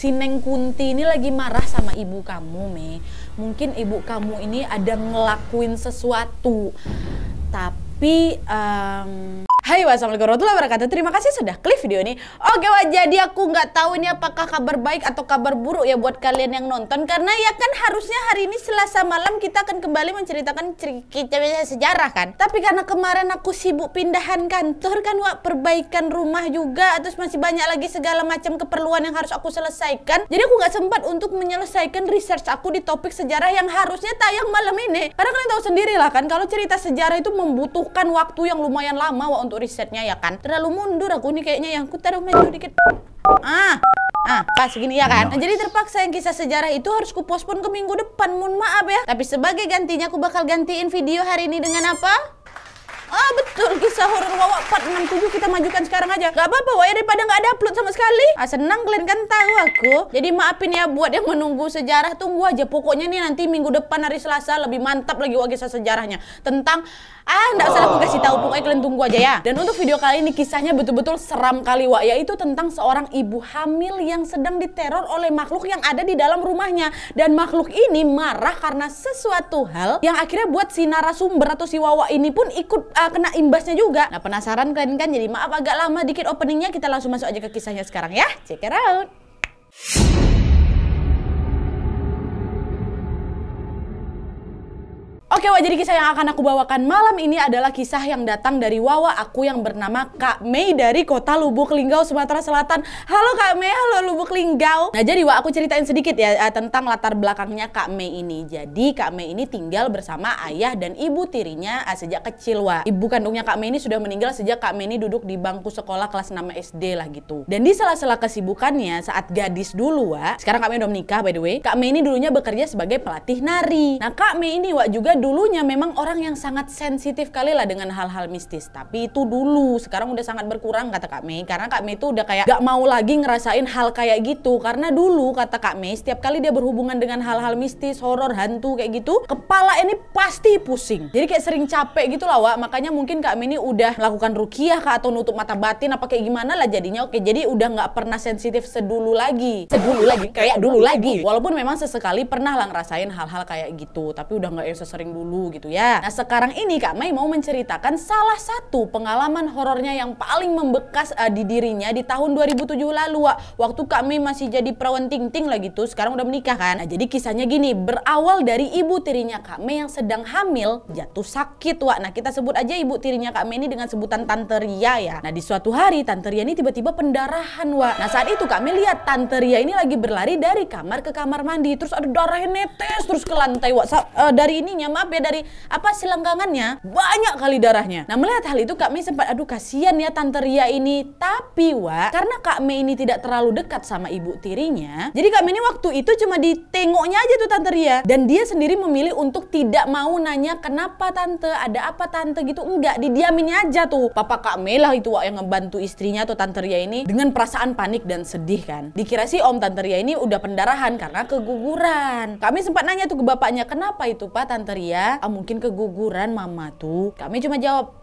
Si Neng Kunti ini lagi marah sama ibu kamu, Me. Mungkin ibu kamu ini ada ngelakuin sesuatu. Tapi, Hai, wassalamualaikum warahmatullahi wabarakatuh. Terima kasih sudah klik video ini. Oke, wah, jadi aku nggak tahu ini apakah kabar baik atau kabar buruk ya buat kalian yang nonton. Karena ya kan harusnya hari ini Selasa malam kita akan kembali menceritakan cerita sejarah kan. Tapi karena kemarin aku sibuk pindahan kantor kan, wah, perbaikan rumah juga. Terus masih banyak lagi segala macam keperluan yang harus aku selesaikan. Jadi aku nggak sempat untuk menyelesaikan research aku di topik sejarah yang harusnya tayang malam ini. Karena kalian tahu sendiri lah kan, kalau cerita sejarah itu membutuhkan waktu yang lumayan lama wah, untuk risetnya ya kan. Terlalu mundur aku nih kayaknya, yang aku taruh maju dikit. Pas gini ya kan. Nah, jadi terpaksa yang kisah sejarah itu harus kupospon ke minggu depan. Mohon maaf ya. Tapi sebagai gantinya aku bakal gantiin video hari ini dengan apa? Betul, kisah horor Wawa 467 kita majukan sekarang aja. Gak apa-apa Wak ya, daripada gak ada upload sama sekali. Senang kalian kan tahu aku. Jadi maafin ya buat yang menunggu sejarah, tunggu aja. Pokoknya nih nanti minggu depan hari Selasa lebih mantap lagi Wak kisah sejarahnya. Tentang, nggak usah aku kasih tahu, pokoknya kalian tunggu aja ya. Dan untuk video kali ini kisahnya betul-betul seram kali Wak, yaitu tentang seorang ibu hamil yang sedang diteror oleh makhluk yang ada di dalam rumahnya. Dan makhluk ini marah karena sesuatu hal yang akhirnya buat si narasumber atau si Wawa ini pun ikut kena imbasnya juga. Nah, penasaran kalian kan? Jadi maaf agak lama dikit openingnya, kita langsung masuk aja ke kisahnya sekarang ya. Check it out. Oke Wak, jadi kisah yang akan aku bawakan malam ini adalah kisah yang datang dari Wawa aku yang bernama Kak Mei dari kota Lubuk Linggau, Sumatera Selatan. Halo Kak Mei, halo Lubuk Linggau. Nah jadi Wak, aku ceritain sedikit ya tentang latar belakangnya Kak Mei ini. Jadi Kak Mei ini tinggal bersama ayah dan ibu tirinya sejak kecil Wak. Ibu kandungnya Kak Mei ini sudah meninggal sejak Kak Mei ini duduk di bangku sekolah kelas 6 SD lah gitu. Dan di sela-sela kesibukannya saat gadis dulu Wak, sekarang Kak Mei udah menikah by the way, Kak Mei ini dulunya bekerja sebagai pelatih nari. Nah Kak Mei ini Wak juga dulunya memang orang yang sangat sensitif kali lah dengan hal-hal mistis. Tapi itu dulu, sekarang udah sangat berkurang kata Kak Mei. Karena Kak Mei itu udah kayak gak mau lagi ngerasain hal kayak gitu. Karena dulu kata Kak Mei, setiap kali dia berhubungan dengan hal-hal mistis, horor, hantu kayak gitu, kepala ini pasti pusing. Jadi kayak sering capek gitu lah Wak. Makanya mungkin Kak Mei ini udah melakukan rukiah kah, atau nutup mata batin apa kayak gimana lah jadinya. Oke, jadi udah gak pernah sensitif sedulu lagi. Kayak dulu lagi. Walaupun memang sesekali pernah lah ngerasain hal-hal kayak gitu, tapi udah gak yang sesering dulu gitu ya. Nah sekarang ini Kak Mei mau menceritakan salah satu pengalaman horornya yang paling membekas di dirinya di tahun 2007 lalu Wak. Waktu Kak Mei masih jadi perawan ting-ting lah gitu, sekarang udah menikah kan. Nah jadi kisahnya gini, berawal dari ibu tirinya Kak Mei yang sedang hamil jatuh sakit Wak. Nah kita sebut aja ibu tirinya Kak Mei ini dengan sebutan Tante Ria ya. Nah di suatu hari Tante Ria ini tiba-tiba pendarahan Wak. Nah saat itu Kak Mei lihat Tante Ria ini lagi berlari dari kamar ke kamar mandi, terus ada darahnya netes terus ke lantai Wak. Dari ininya maaf ya, dari selangkangannya banyak kali darahnya. Nah melihat hal itu Kak Mei sempat aduh kasihan ya Tante Ria ini. Tapi Wak, karena Kak Mei ini tidak terlalu dekat sama ibu tirinya, jadi Kak Mei ini waktu itu cuma ditengoknya aja tuh Tante Ria. Dan dia sendiri memilih untuk tidak mau nanya kenapa Tante, ada apa Tante gitu. Enggak, didiamin aja tuh. Papa Kak Mei lah itu Wak yang ngebantu istrinya tuh Tante Ria ini dengan perasaan panik dan sedih kan. Dikira sih Om Tante Ria ini udah pendarahan karena keguguran. Kak Mei sempat nanya tuh ke bapaknya, kenapa itu Pak Tante Ria? Mungkin keguguran mama tuh. Kami cuma jawab,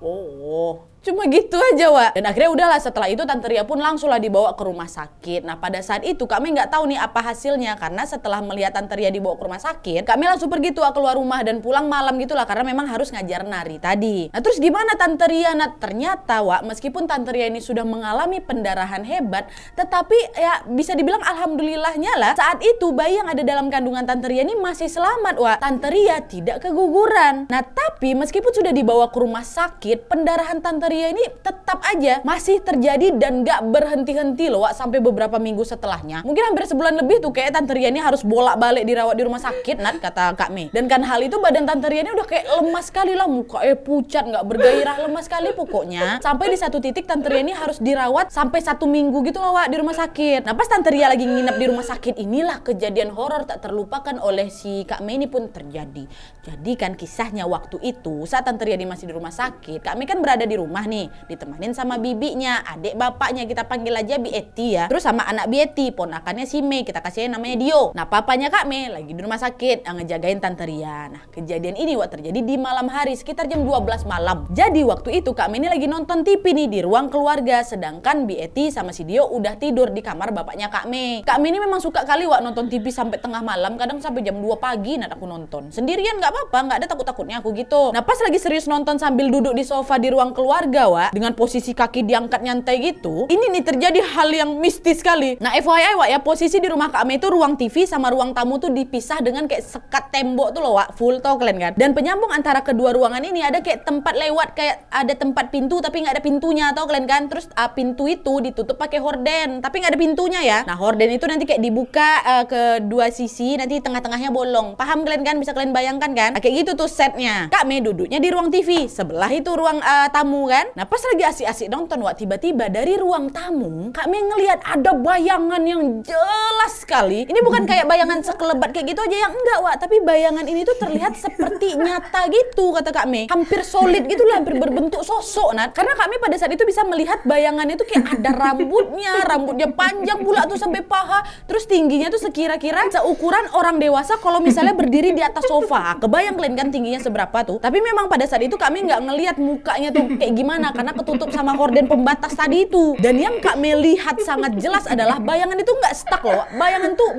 cuma gitu aja Wak. Dan akhirnya udahlah, setelah itu Tante Ria pun langsunglah dibawa ke rumah sakit. Nah pada saat itu kami nggak tahu nih apa hasilnya, karena setelah melihat Tante Ria dibawa ke rumah sakit, kami langsung pergi tuh keluar rumah dan pulang malam gitulah, karena memang harus ngajar nari tadi. Nah terus gimana Tante Ria? Nah ternyata Wak, meskipun Tante Ria ini sudah mengalami pendarahan hebat, tetapi ya bisa dibilang alhamdulillahnya lah, saat itu bayi yang ada dalam kandungan Tante Ria ini masih selamat Wak. Tante Ria tidak keguguran. Nah tapi meskipun sudah dibawa ke rumah sakit, pendarahan Tante Ria ini tetap aja masih terjadi dan gak berhenti-henti loh Wak, sampai beberapa minggu setelahnya. Mungkin hampir sebulan lebih tuh kayak Tante Ria ini harus bolak-balik dirawat di rumah sakit Nat, kata Kak Mei. Dan kan hal itu badan Tante Ria ini udah kayak lemas sekali lah, mukanya pucat, gak bergairah, lemas sekali pokoknya. Sampai di satu titik Tante Ria ini harus dirawat sampai 1 minggu gitu loh Wak di rumah sakit. Nah pas Tante Ria lagi nginep di rumah sakit, inilah kejadian horor tak terlupakan oleh si Kak Mei ini pun terjadi. Jadi kan kisahnya waktu itu saat Tante Ria masih di rumah sakit, Kak Mei kan berada di rumah rumah nih, ditemanin sama bibinya, adik bapaknya, kita panggil aja Bi Eti ya. Terus sama anak Bi Eti, ponakannya si Mei, kita kasih namanya Dio. Nah papanya Kak Mei lagi di rumah sakit ngejagain Tante Ria. Nah kejadian ini terjadi di malam hari sekitar jam 12 malam. Jadi waktu itu Kak Mei ini lagi nonton TV nih di ruang keluarga, sedangkan Bi Eti sama si Dio udah tidur di kamar bapaknya Kak Mei. Kak Mei ini memang suka kali nonton TV sampai tengah malam, kadang sampai jam 2 pagi aku nonton. Sendirian nggak apa-apa, nggak ada takut-takutnya aku gitu. Nah pas lagi serius nonton sambil duduk di sofa di ruang keluarga dengan posisi kaki diangkat nyantai gitu, ini nih terjadi hal yang mistis sekali. Nah FYI ya, posisi di rumah Kak Mei itu ruang TV sama ruang tamu tuh dipisah dengan kayak sekat tembok tuh full tau kalian kan. Dan penyambung antara kedua ruangan ini ada kayak tempat lewat, kayak ada tempat pintu tapi nggak ada pintunya tau kalian kan. Terus pintu itu ditutup pakai horden tapi nggak ada pintunya ya. Nah horden itu nanti kayak dibuka ke dua sisi, nanti tengah-tengahnya bolong. Paham kalian kan? Bisa kalian bayangkan kan? Kayak gitu tuh setnya. Kak Mei duduknya di ruang TV, sebelah itu ruang tamu kan. Nah pas lagi asik-asik nonton tiba-tiba dari ruang tamu Kak Mei ngelihat ada bayangan yang jelas sekali. Ini bukan kayak bayangan sekelebat kayak gitu aja yang enggak tapi bayangan ini tuh terlihat seperti nyata gitu kata Kak Mei. Hampir solid gitu lah, hampir berbentuk sosok karena Kak Mei pada saat itu bisa melihat bayangannya tuh kayak ada rambutnya panjang pula tuh sampai paha, terus tingginya tuh sekira-kira seukuran orang dewasa kalau misalnya berdiri di atas sofa. Kebayang kalian kan tingginya seberapa tuh? Tapi memang pada saat itu Kak Mei nggak ngelihat mukanya tuh kayak gimana karena ketutup sama horden pembatas tadi itu. Dan yang Kak Mei lihat sangat jelas adalah bayangan itu nggak stuck bayangan tuh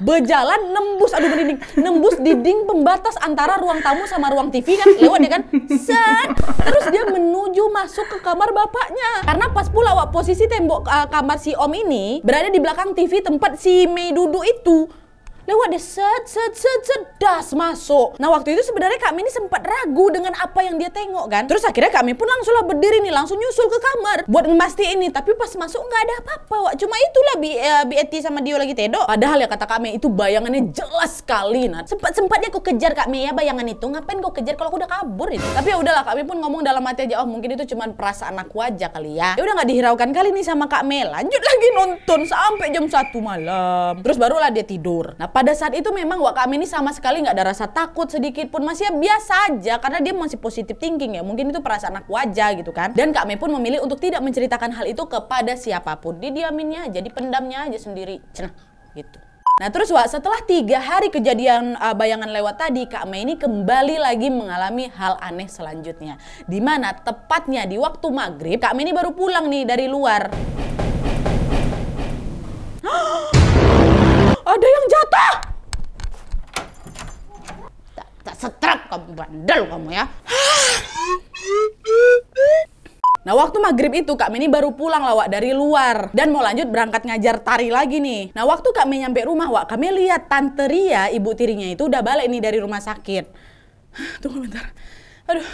berjalan nembus dinding pembatas antara ruang tamu sama ruang TV kan, lewat ya kan, set, terus dia menuju masuk ke kamar bapaknya. Karena pas pula posisi tembok kamar si Om ini berada di belakang TV tempat si Mei duduk itu. Lewat deh, das masuk. Nah waktu itu sebenarnya Kak Mei ini sempat ragu dengan apa yang dia tengok kan. Terus akhirnya Kak Mei pun langsung berdiri nih, langsung nyusul ke kamar buat ngemastiin ini. Tapi pas masuk nggak ada apa-apa cuma itulah Bi Eti sama Dio lagi tedo. Padahal ya kata Kak Mei itu bayangannya jelas sekali. Nah sempat-sempatnya aku kejar Kak Mei ya bayangan itu. Ngapain kau kejar kalau aku udah kabur itu. Tapi ya udahlah, Kak Mei pun ngomong dalam hati aja, oh mungkin itu cuma perasaan aku aja kali ya. Ya udah nggak dihiraukan kali nih sama Kak Mei. Lanjut lagi nonton sampai jam 1 malam. Terus barulah dia tidur. Nah pada saat itu memang Kak Mei ini sama sekali nggak ada rasa takut sedikit pun, masih biasa aja karena dia masih positive thinking ya, mungkin itu perasaan aku aja gitu kan. Dan Kak Mei pun memilih untuk tidak menceritakan hal itu kepada siapapun, didiaminnya aja, dipendamnya aja sendiri, cenah gitu. Nah terus setelah 3 hari kejadian bayangan lewat tadi, Kak Mei ini kembali lagi mengalami hal aneh selanjutnya, dimana tepatnya di waktu maghrib Kak Mei ini baru pulang nih dari luar. Ada yang jatuh. Tak setrap kamu, bandel kamu ya. Nah waktu maghrib itu Kak Mei ini baru pulang dari luar dan mau lanjut berangkat ngajar tari lagi nih. Nah waktu Kak Mei nyampe rumah Kak Mei lihat Tante Ria, ibu tirinya itu udah balik nih dari rumah sakit. Tunggu bentar. Aduh.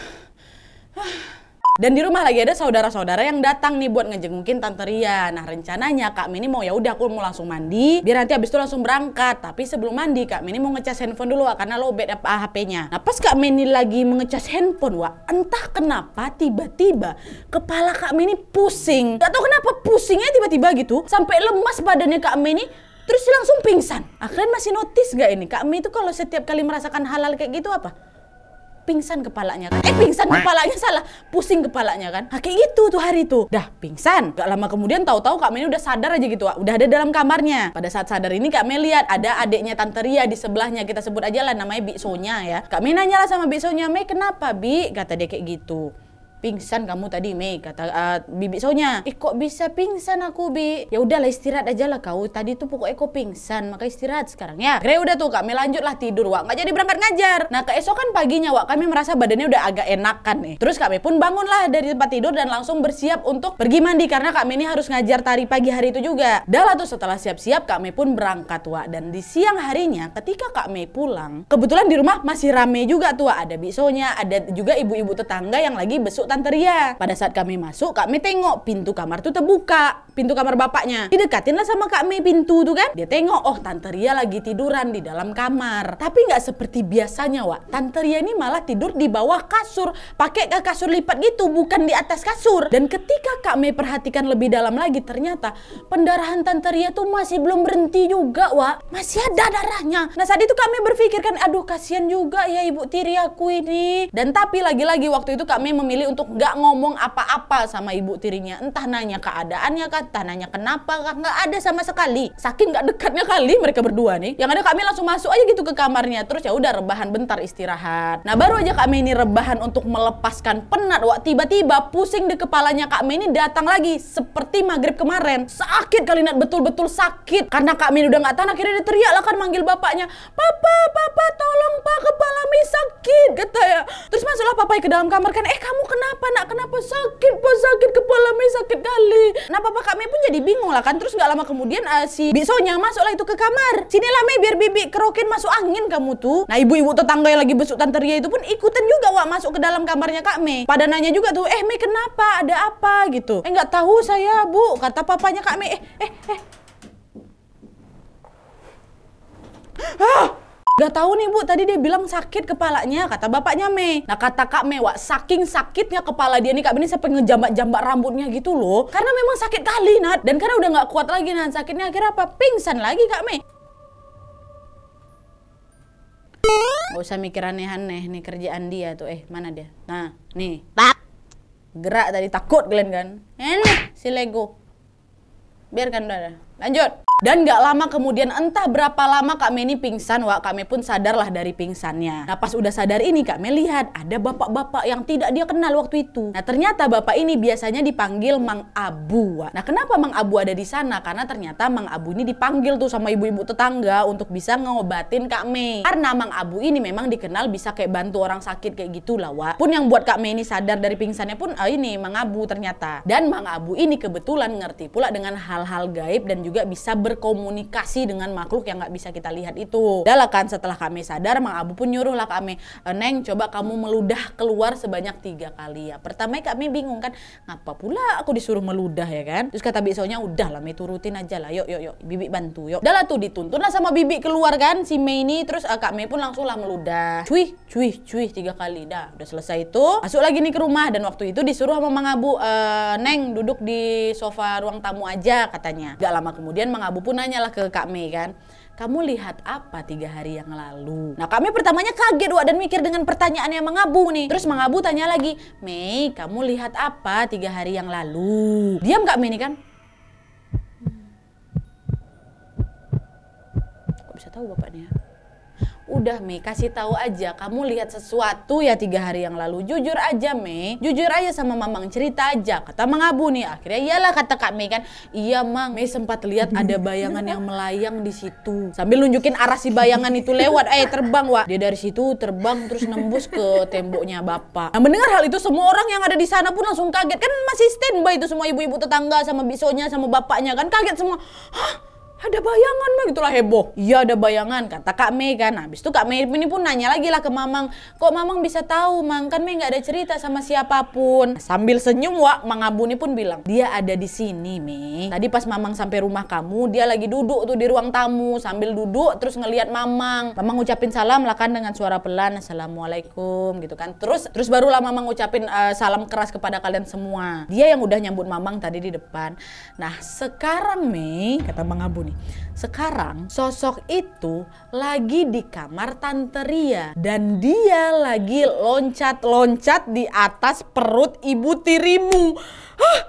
Dan di rumah lagi ada saudara-saudara yang datang nih buat ngejengukin Tante Ria. Nah rencananya Kak Mei ini mau aku mau langsung mandi, biar nanti abis itu langsung berangkat. Tapi sebelum mandi Kak Mei ini mau ngecas handphone dulu karena lowbat HP-nya. Nah pas Kak Mei ini lagi mengecas handphone entah kenapa tiba-tiba kepala Kak Mei ini pusing. Gak tau kenapa pusingnya tiba-tiba gitu, sampai lemas badannya Kak Mei ini. Terus langsung pingsan. Kalian masih notice gak ini? Kak Mei itu kalau setiap kali merasakan hal-hal kayak gitu pingsan kepalanya kan. Pingsan kepalanya salah, pusing kepalanya kan. Kayak gitu tuh hari itu. Dah pingsan. Gak lama kemudian tahu-tahu Kak Mei udah sadar aja gitu, udah ada dalam kamarnya. Pada saat sadar ini Kak Mei lihat ada adiknya Tante Ria di sebelahnya, kita sebut aja lah namanya Bi Sonya ya. Kak Mei nanya lah sama Bi Sonya, "Mei kenapa Bi?" Kata dia kayak gitu. "Pingsan kamu tadi Mei," kata Bibi Sonya. "Kok bisa pingsan aku Bi?" "Ya udahlah istirahat aja lah kau. Tadi tuh pokoknya kau pingsan, maka istirahat sekarang ya." Kira udah tuh Kak Mei lanjutlah tidur nggak jadi berangkat ngajar. Nah keesokan paginya Kak Mei merasa badannya udah agak enakan nih. Terus Kak Mei pun bangunlah dari tempat tidur dan langsung bersiap untuk pergi mandi karena Kak Mei ini harus ngajar tari pagi hari itu juga. Dah lah tuh setelah siap-siap Kak Mei pun berangkat dan di siang harinya ketika Kak Mei pulang, kebetulan di rumah masih rame juga tuh, ada Bi Sonya, ada juga ibu-ibu tetangga yang lagi besuk Tante Ria. Pada saat kami masuk, Kak Mei tengok pintu kamar tuh terbuka. pintu kamar bapaknya. Didekatin lah sama Kak Mei pintu tuh kan. Dia tengok, oh Tante Ria lagi tiduran di dalam kamar. Tapi nggak seperti biasanya, Wak. Tante Ria ini malah tidur di bawah kasur, pakai kasur lipat gitu, bukan di atas kasur. Dan ketika Kak Mei perhatikan lebih dalam lagi, ternyata pendarahan Tante Ria tuh masih belum berhenti juga, Wak. Masih ada darahnya. Nah saat itu Kak Mei berpikir kan, aduh kasihan juga ya Ibu Tiri aku ini. Dan tapi lagi-lagi waktu itu Kak Mei memilih untuk nggak ngomong apa-apa sama Ibu Tirinya. Entah nanya keadaannya kah, entah nanya kenapa kah, nggak ada sama sekali. Saking nggak dekatnya kali mereka berdua nih. Yang ada Kak Mei langsung masuk aja gitu ke kamarnya. Terus ya udah rebahan bentar istirahat. Nah baru aja Kak Mei ini rebahan untuk melepaskan penat, Wak. Tiba-tiba pusing di kepalanya Kak Mei ini datang lagi seperti maghrib kemarin. Sakit kali Nat, betul-betul sakit. Karena Kak Mei udah nggak tahan, akhirnya dia teriak lah kan manggil bapaknya. Papa, tolong Pak, kepala Mei sakit, kata ya. Terus masuklah papa ke dalam kamar kan, kamu kenapa Nak? Kenapa sakit? Pak, sakit kepala Mei sakit kali. Nah papa Kak Mei pun jadi bingung lah kan. Terus nggak lama kemudian si Biksonya masuklah itu ke kamar. Sinilah Mei biar bibi kerokin masuk angin kamu tuh. Nah ibu-ibu tetangga yang lagi besuk Tante Ria itu pun ikutan juga, Wak, masuk ke dalam kamarnya Kak Mei. Pada nanya juga tuh, Mei kenapa? Ada apa gitu? Nggak tahu saya Bu, kata papanya Kak Mei. Gak tahu nih Bu, tadi dia bilang sakit kepalanya, kata bapaknya Mei. Nah kata Kak Mei, Wak, saking sakitnya kepala dia nih Kak Mei ini sampai ngejambak-jambak rambutnya gitu loh. Karena memang sakit kali Nat. Dan karena udah gak kuat lagi Nat, sakitnya akhirnya apa? Pingsan lagi Kak Mei. Gak usah mikir aneh-aneh nih kerjaan dia tuh. Mana dia? Nah, nih. Gerak tadi, takut kalian kan? Ini si Lego. Biarkan udah. Lanjut. Dan gak lama kemudian, entah berapa lama Kak Mei ini pingsan, Wak. Kak Mei pun sadarlah dari pingsannya. Nah pas udah sadar ini Kak Mei lihat ada bapak-bapak yang tidak dia kenal waktu itu. Nah ternyata bapak ini biasanya dipanggil Mang Abu, Wak. Nah kenapa Mang Abu ada di sana? Karena ternyata Mang Abu ini dipanggil tuh sama ibu-ibu tetangga untuk bisa ngobatin Kak Mei. Karena Mang Abu ini memang dikenal bisa kayak bantu orang sakit kayak gitulah, Wak. Pun yang buat Kak Mei ini sadar dari pingsannya pun ini Mang Abu ternyata. Dan Mang Abu ini kebetulan ngerti pula dengan hal-hal gaib dan juga bisa berkomunikasi dengan makhluk yang nggak bisa kita lihat itu. Udah kan setelah Kak Mei sadar, Mang Abu pun nyuruh lah Kak Mei, Neng coba kamu meludah keluar sebanyak 3 kali ya. Pertama Kak Mei bingung kan, ngapa pula aku disuruh meludah ya kan. Terus kata Biksonya, udah lah Mei turutin aja lah, yuk Bibi bantu yuk. Udah lah tuh dituntun lah sama Bibi keluar kan si Mei ini. Terus Kak Mei pun langsung lah meludah, cuy 3 kali. Udah selesai itu, masuk lagi nih ke rumah. Dan waktu itu disuruh sama Mang Abu, Neng duduk di sofa ruang tamu aja katanya. Gak lama kemudian Mang Abu pun nanyalah ke Kak Mei kan, kamu lihat apa 3 hari yang lalu? Nah Kak Mei pertamanya kaget, Wak, dan mikir dengan pertanyaannya Mang Abu nih. Terus Mang Abu tanya lagi, Mei kamu lihat apa 3 hari yang lalu? Diam Kak Mei nih kan. Kok bisa tahu bapaknya? Udah Mei, kasih tahu aja kamu lihat sesuatu ya 3 hari yang lalu. Jujur aja Mei, jujur aja sama Mamang, cerita aja, kata Mang Abu nih. Akhirnya iyalah kata Kak Mei kan, iya Mang, Mei sempat lihat ada bayangan yang melayang di situ. Sambil nunjukin arah si bayangan itu lewat, terbang, Wak. Dia dari situ terbang terus nembus ke temboknya bapak. Nah mendengar hal itu semua orang yang ada di sana pun langsung kaget kan, masih standby itu semua ibu-ibu tetangga sama Biksonya sama bapaknya kan, kaget semua. Hah? Ada bayangan mah, gitulah heboh. Iya ada bayangan, kata Kak Mei kan. Habis itu Kak Mei ini pun nanya lagi lah ke Mamang, kok Mamang bisa tahu Mang, kan Mei nggak ada cerita sama siapapun. Sambil senyum, Wak, Mang Abu ini pun bilang, dia ada di sini Mei. Tadi pas Mamang sampai rumah kamu, dia lagi duduk tuh di ruang tamu sambil duduk terus ngelihat Mamang. Mamang ngucapin salam lah kan dengan suara pelan, Assalamualaikum gitu kan. Terus barulah Mamang ngucapin salam keras kepada kalian semua. Dia yang udah nyambut Mamang tadi di depan. Nah sekarang Mei, kata Mang Abu nih, sekarang sosok itu lagi di kamar Tante Ria dan dia lagi loncat-loncat di atas perut ibu tirimu.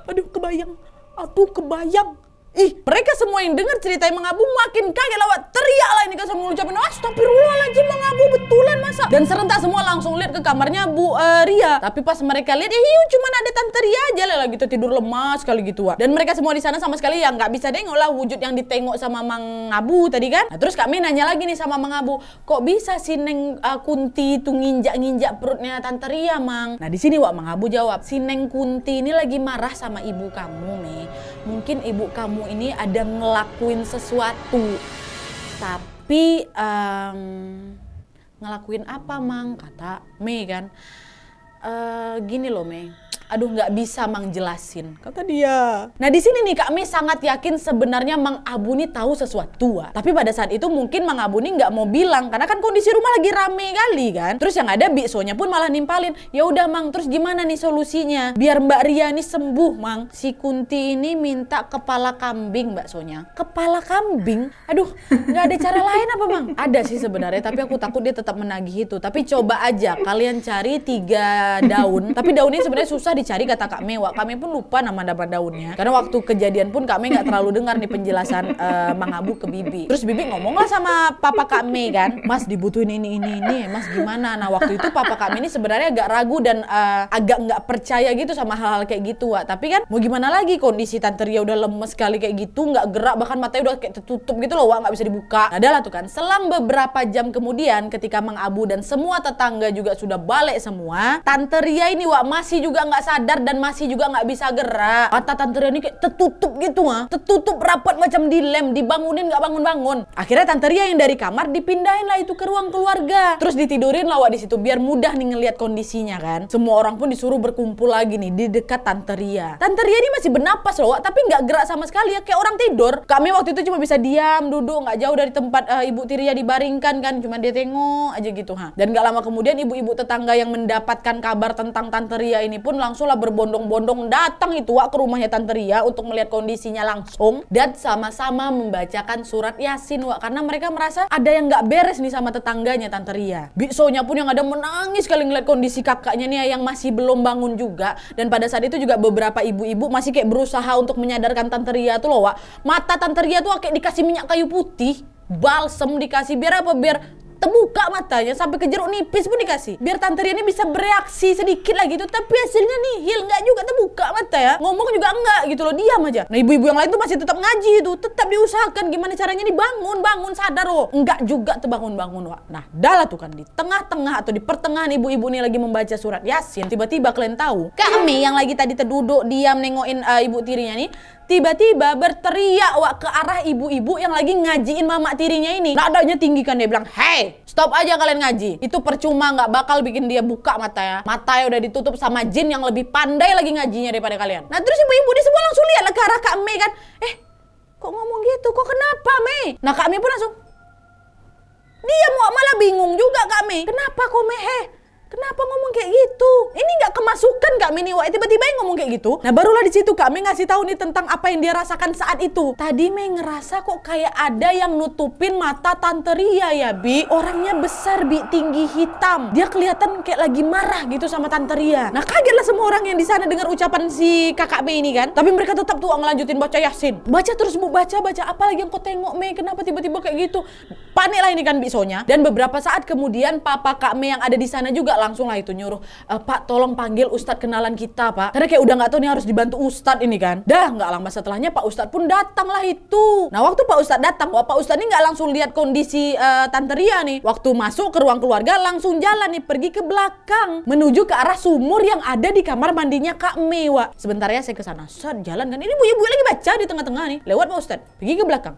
Aduh kebayang. Mereka semua yang dengar cerita Mang Abu makin kaget lah, Wak. Teriak lah ini kan sama ngucapin, astagfirullahaladzim Mang Abu, betulan masa. Dan serentak semua langsung lihat ke kamarnya Bu Ria. Tapi pas mereka lihat, cuma ada Tante Ria aja lah gitu tidur lemas kali gitu, Wak. Dan mereka semua di sana sama sekali yang nggak bisa nengok lah wujud yang ditengok sama Mang Abu tadi kan. Nah terus kami nanya lagi nih sama Mang Abu, kok bisa si Neng Kunti itu nginjak-nginjak perutnya Tante Ria, Mang? Nah di sini, Wak, Mang Abu jawab, si Neng Kunti ini lagi marah sama ibu kamu nih. Mungkin ibu kamu ini ada ngelakuin sesuatu, tapi ngelakuin apa Mang, kata Mei kan. Gini loh Mei, Aduh nggak bisa Mang jelasin, kata dia. Nah di sini nih Kak Mei sangat yakin sebenarnya Mang Abu nih tahu sesuatu. Tapi pada saat itu mungkin Mang Abu nih nggak mau bilang karena kan kondisi rumah lagi rame kali kan. Terus yang ada biksonya pun malah nimpalin. Ya udah Mang, terus gimana nih solusinya? Biar Mbak Ria nih sembuh Mang. Si Kunti ini minta kepala kambing baksonya. Kepala kambing? Aduh nggak ada cara lain apa Mang? Ada sih sebenarnya, tapi aku takut dia tetap menagih itu. Tapi coba aja kalian cari 3 daun. Tapi daun ini sebenarnya susah dicari kata Kak Mei. Kami pun lupa nama daunnya. Karena waktu kejadian pun Kak Mei nggak terlalu dengar nih penjelasan Mang Abu ke Bibi. Terus Bibi ngomong lah sama Papa Kak Mei kan, Mas dibutuhin ini, Mas gimana? Nah waktu itu Papa Kak Mei ini sebenarnya agak ragu dan agak nggak percaya gitu sama hal-hal kayak gitu Wak. Tapi kan mau gimana lagi, kondisi Tante Ria udah lemes sekali kayak gitu, nggak gerak, bahkan matanya udah kayak tertutup gitu loh Wak, nggak bisa dibuka. Nah adalah tuh kan, selang beberapa jam kemudian ketika Mang Abu dan semua tetangga juga sudah balik semua, Tante Ria ini Wak masih juga nggak sadar dan masih juga nggak bisa gerak. Mata Tante Ria ini kayak tertutup gitu tertutup rapat macam dilem, dibangunin nggak bangun-bangun. Akhirnya Tante Ria yang dari kamar dipindahin lah itu ke ruang keluarga. Terus ditidurin lah Wak di situ biar mudah nih ngelihat kondisinya kan. Semua orang pun disuruh berkumpul lagi nih di dekat Tante Ria. Tante Ria ini masih bernapas loh Wak, tapi nggak gerak sama sekali ya, kayak orang tidur. Kami waktu itu cuma bisa diam, duduk nggak jauh dari tempat Ibu Tiria dibaringkan kan, cuma dia tengok aja gitu Dan nggak lama kemudian ibu-ibu tetangga yang mendapatkan kabar tentang Tante Ria ini pun langsung lah berbondong-bondong datang itu Wak ke rumahnya Tante Ria untuk melihat kondisinya langsung dan sama-sama membacakan surat Yasin Wak, karena mereka merasa ada yang nggak beres nih sama tetangganya Tante Ria. Biksonya pun yang ada menangis kali ngeliat kondisi kakaknya nih yang masih belum bangun juga. Dan pada saat itu juga beberapa ibu-ibu masih kayak berusaha untuk menyadarkan Tante Ria tuh loh Wak. Mata Tante Ria tuh kayak dikasih minyak kayu putih, balsem dikasih, biar apa? Biar terbuka matanya, sampai ke jeruk nipis pun dikasih biar Tante Ria ini bisa bereaksi sedikit lah gitu. Tapi hasilnya nihil, nggak juga terbuka mata ya, ngomong juga enggak gitu loh, diam aja. Nah ibu-ibu yang lain tuh masih tetap ngaji itu, tetap diusahakan gimana caranya nih bangun sadar loh, enggak juga terbangun-bangun Wak. Nah dah lah tuh kan, di tengah-tengah atau di pertengahan ibu-ibu ini lagi membaca surat Yasin, tiba-tiba kalian tahu kami yang lagi tadi terduduk diam nengokin ibu tirinya nih tiba-tiba berteriak Wak ke arah ibu-ibu yang lagi ngajiin mama tirinya ini. Nadanya tinggi kan, dia bilang, "Hey, stop aja kalian ngaji. Itu percuma, nggak bakal bikin dia buka mata ya. Matanya udah ditutup sama jin yang lebih pandai lagi ngajinya daripada kalian." Nah terus ibu-ibu di semua langsung lihat ke arah Kak Mei kan. Kok ngomong gitu? Kok kenapa Mei? Nah Kak Mei pun langsung dia malah bingung juga Kak Mei. Kenapa kok Mei? Kenapa ngomong kayak gitu? Ini nggak kemasukan Kak Mei nih Wak, tiba-tiba ngomong kayak gitu. Nah barulah di situ Kak Mei ngasih tahu nih tentang apa yang dia rasakan saat itu. Tadi Mei ngerasa kok kayak ada yang nutupin mata Tante Ria ya Bi. Orangnya besar Bi, tinggi, hitam. Dia kelihatan kayak lagi marah gitu sama Tante Ria. Nah kagetlah semua orang yang di sana dengar ucapan si kakak Mei ini kan. Tapi mereka tetap tuh ngelanjutin baca Yasin. Baca terus Bu, baca. Apalagi yang kau tengok Mei? Kenapa tiba-tiba kayak gitu? Panik lah ini kan biksonya. Dan beberapa saat kemudian Papa Kak Mei yang ada di sana juga langsung lah itu nyuruh, "Pak tolong panggil Ustadz kenalan kita Pak." Karena kayak udah nggak tahu nih harus dibantu Ustadz ini kan. Dah nggak lama setelahnya Pak Ustadz pun datang lah itu. Nah waktu Pak Ustadz datang, Pak Ustadz ini nggak langsung lihat kondisi Tante Ria nih. Waktu masuk ke ruang keluarga langsung jalan nih pergi ke belakang menuju ke arah sumur yang ada di kamar mandinya Kak Mei Wak. Sebentar ya saya ke sana. Set jalan kan. Ini ibu-ibu lagi baca di tengah-tengah nih. Lewat Pak Ustadz, pergi ke belakang.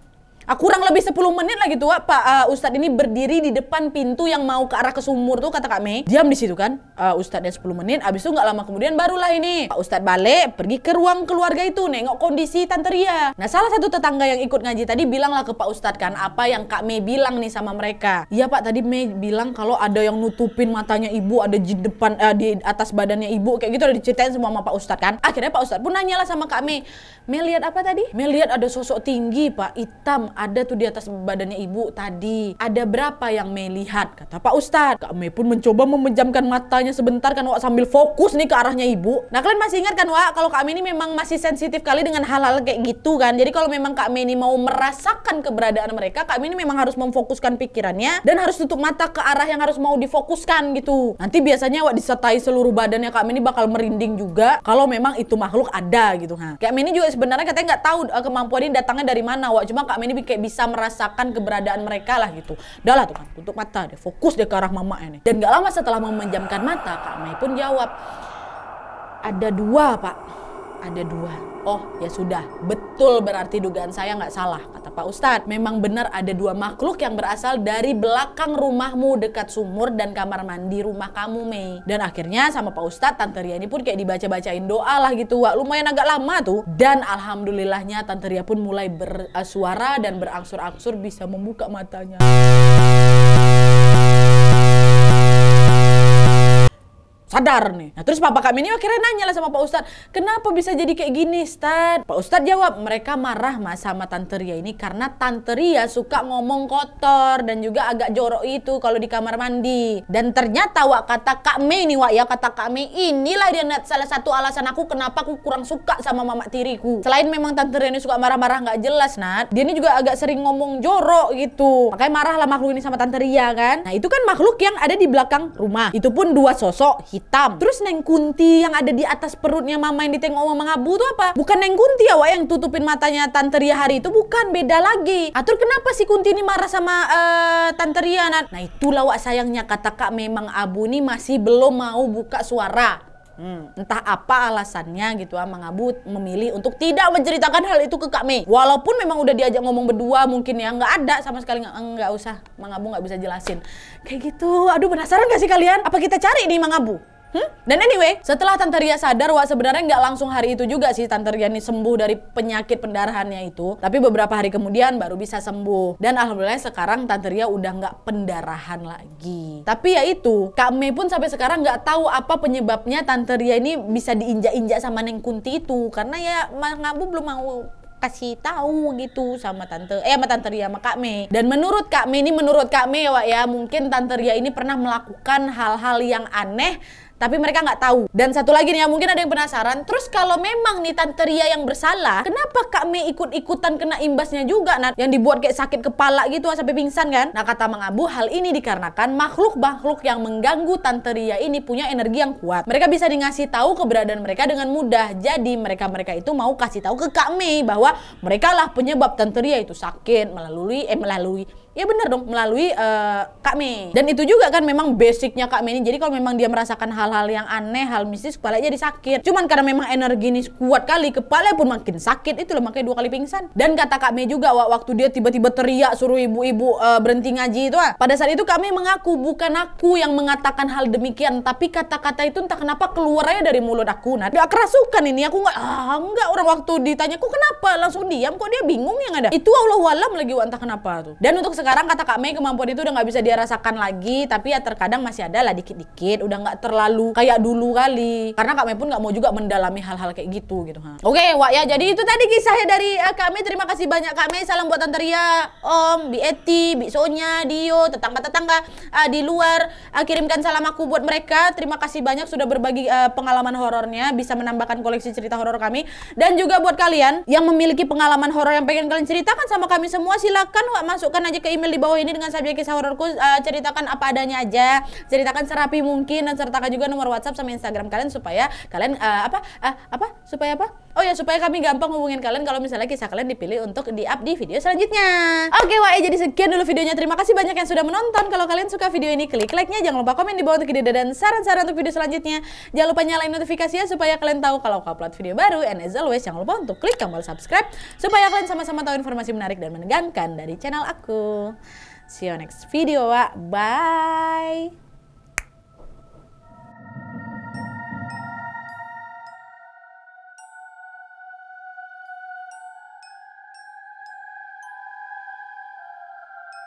Kurang lebih 10 menit lagi tuh Pak Ustadz ini berdiri di depan pintu yang mau ke arah ke sumur tuh kata Kak Mei. Diam di situ kan Ustadznya 10 menit. Abis itu nggak lama kemudian barulah ini Pak Ustadz balik pergi ke ruang keluarga itu nengok kondisi Tante Ria. Nah salah satu tetangga yang ikut ngaji tadi bilanglah ke Pak Ustadz kan apa yang Kak Mei bilang nih sama mereka. Iya Pak, tadi Mei bilang kalau ada yang nutupin matanya ibu, ada di depan di atas badannya ibu kayak gitu, udah diceritain semua sama Pak Ustadz kan. Akhirnya Pak Ustadz pun nanyalah sama Kak Mei. Mei lihat apa tadi? Mei lihat ada sosok tinggi Pak, hitam, ada tuh di atas badannya ibu tadi. Ada berapa yang Mei lihat? Kata Pak Ustadz. Kak Mei pun mencoba memejamkan matanya sebentar kan Wak, sambil fokus nih ke arahnya ibu. Nah kalian masih ingat kan Wak, kalau Kak Mei ini memang masih sensitif kali dengan hal-hal kayak gitu kan. Jadi kalau memang Kak Mei ini mau merasakan keberadaan mereka, Kak Mei ini memang harus memfokuskan pikirannya dan harus tutup mata ke arah yang harus mau difokuskan gitu. Nanti biasanya Wak disertai seluruh badannya Kak Mei ini bakal merinding juga kalau memang itu makhluk ada gitu. Kak Mei ini juga sebenarnya katanya nggak tahu kemampuan ini datangnya dari mana Wak, cuma Kak Mei ini kayak bisa merasakan keberadaan mereka lah gitu. Udah lah tuh kan, tutup mata deh, fokus deh ke arah mama ini. Dan gak lama setelah memejamkan mata, Kak Mei pun jawab, "Ada 2 Pak." ada 2. Oh ya sudah, betul berarti dugaan saya nggak salah. Kata Pak Ustadz, memang benar ada 2 makhluk yang berasal dari belakang rumahmu dekat sumur dan kamar mandi rumah kamu, Mei. Dan akhirnya sama Pak Ustadz, Tante Ria ini pun kayak dibaca-bacain doa lah gitu, Wak. Lumayan agak lama tuh. Dan alhamdulillahnya Tante Ria pun mulai bersuara dan berangsur-angsur bisa membuka matanya. Sadar nih. Nah terus papa kami ini akhirnya nanya lah sama Pak Ustadz, kenapa bisa jadi kayak gini, Ustadz? Pak Ustadz jawab, mereka marah mas sama Tante Ria ini karena Tante Ria suka ngomong kotor dan juga agak jorok itu kalau di kamar mandi. Dan ternyata Wak, kata Kak Mei nih Wak ya, kata Kak Mei, inilah dia salah satu alasan aku kenapa aku kurang suka sama mama tiriku. Selain memang Tante Ria ini suka marah-marah nggak jelas, Nat, dia ini juga agak sering ngomong jorok gitu. Makanya marah lah makhluk ini sama Tante Ria kan. Nah itu kan makhluk yang ada di belakang rumah. Itu pun 2 sosok hitam. Terus Neng Kunti yang ada di atas perutnya mama yang ditengok Mama Abu tuh apa? Bukan Neng Kunti ya Wak yang tutupin matanya Tante Ria hari itu, bukan, beda lagi. Atur kenapa si Kunti ini marah sama Tante Ria, Nat? Nah itulah Wak sayangnya kata Kak memang Abu nih masih belum mau buka suara. Entah apa alasannya gitu, Mang Abu memilih untuk tidak menceritakan hal itu ke Kak Mei. Walaupun memang udah diajak ngomong berdua mungkin ya, nggak ada sama sekali, nggak usah, Mang Abu nggak bisa jelasin. Kayak gitu, aduh penasaran gak sih kalian? Apa kita cari nih Mang Abu? Dan anyway, setelah Tante Ria sadar, Wak sebenarnya nggak langsung hari itu juga sih Tante Ria ini sembuh dari penyakit pendarahannya itu. Tapi beberapa hari kemudian baru bisa sembuh. Dan alhamdulillah sekarang Tante Ria udah nggak pendarahan lagi. Tapi ya itu, Kak Mei pun sampai sekarang nggak tahu apa penyebabnya Tante Ria ini bisa diinjak-injak sama Neng Kunti itu. Karena ya Mang Abu belum mau kasih tahu gitu sama Tante Ria sama Kak Mei. Dan menurut Kak Mei ya Wak ya, mungkin Tante Ria ini pernah melakukan hal-hal yang aneh tapi mereka nggak tahu. Dan satu lagi nih ya, mungkin ada yang penasaran, terus kalau memang nih Tante Ria yang bersalah, kenapa Kak Mei ikut-ikutan kena imbasnya juga, Nat? Yang dibuat kayak sakit kepala gitu sampai pingsan kan? Nah kata Mang Abu, hal ini dikarenakan makhluk-makhluk yang mengganggu Tante Ria ini punya energi yang kuat. Mereka bisa ngasih tahu keberadaan mereka dengan mudah. Jadi mereka itu mau kasih tahu ke Kak Mei bahwa mereka lah penyebab Tante Ria itu sakit melalui ya bener dong, melalui Kak Mei. Dan itu juga kan memang basicnya Kak Mei ini. Jadi kalau memang dia merasakan hal-hal yang aneh, hal mistis, kepalanya jadi sakit. Cuman karena memang energi ini kuat kali, kepala pun makin sakit. Itulah makanya 2 kali pingsan. Dan kata Kak Mei juga waktu dia tiba-tiba teriak suruh ibu-ibu berhenti ngaji itu, pada saat itu Kak Mei mengaku, bukan aku yang mengatakan hal demikian, tapi kata-kata itu entah kenapa keluarnya dari mulut aku. Nah, gak kerasukan ini, aku enggak, orang waktu ditanya kok kenapa langsung diam, kok dia bingung yang ada. Itu Allahualam lagi entah kenapa tuh. Dan untuk sekarang kata Kak Mei kemampuan itu udah nggak bisa dia rasakan lagi, tapi ya terkadang masih ada lah dikit-dikit, udah nggak terlalu kayak dulu kali. Karena Kak Mei pun nggak mau juga mendalami hal-hal kayak gitu Oke, Wak ya, jadi itu tadi kisahnya dari Kak Mei. Terima kasih banyak Kak Mei, salam buat Tante Ria, Om, Bi Eti, Bi Sonya, Dio, tetangga-tetangga di luar. Kirimkan salam aku buat mereka. Terima kasih banyak sudah berbagi pengalaman horornya, bisa menambahkan koleksi cerita horor kami. Dan juga buat kalian yang memiliki pengalaman horor yang pengen kalian ceritakan sama kami semua, silakan Wak masukkan aja ke email di bawah ini dengan subjek kisah hororku. Ceritakan apa adanya aja, ceritakan serapi mungkin, dan sertakan juga nomor WhatsApp sama Instagram kalian supaya kalian supaya kami gampang hubungin kalian kalau misalnya kisah kalian dipilih untuk di-up di video selanjutnya. Oke Wak, jadi sekian dulu videonya. Terima kasih banyak yang sudah menonton. Kalau kalian suka video ini, klik like-nya, jangan lupa komen di bawah untuk ide dan saran-saran untuk video selanjutnya. Jangan lupa nyalain notifikasinya supaya kalian tahu kalau aku upload video baru. And as always, jangan lupa untuk klik tombol subscribe supaya kalian sama-sama tahu informasi menarik dan menegangkan dari channel aku. See you next video, Wak. Bye.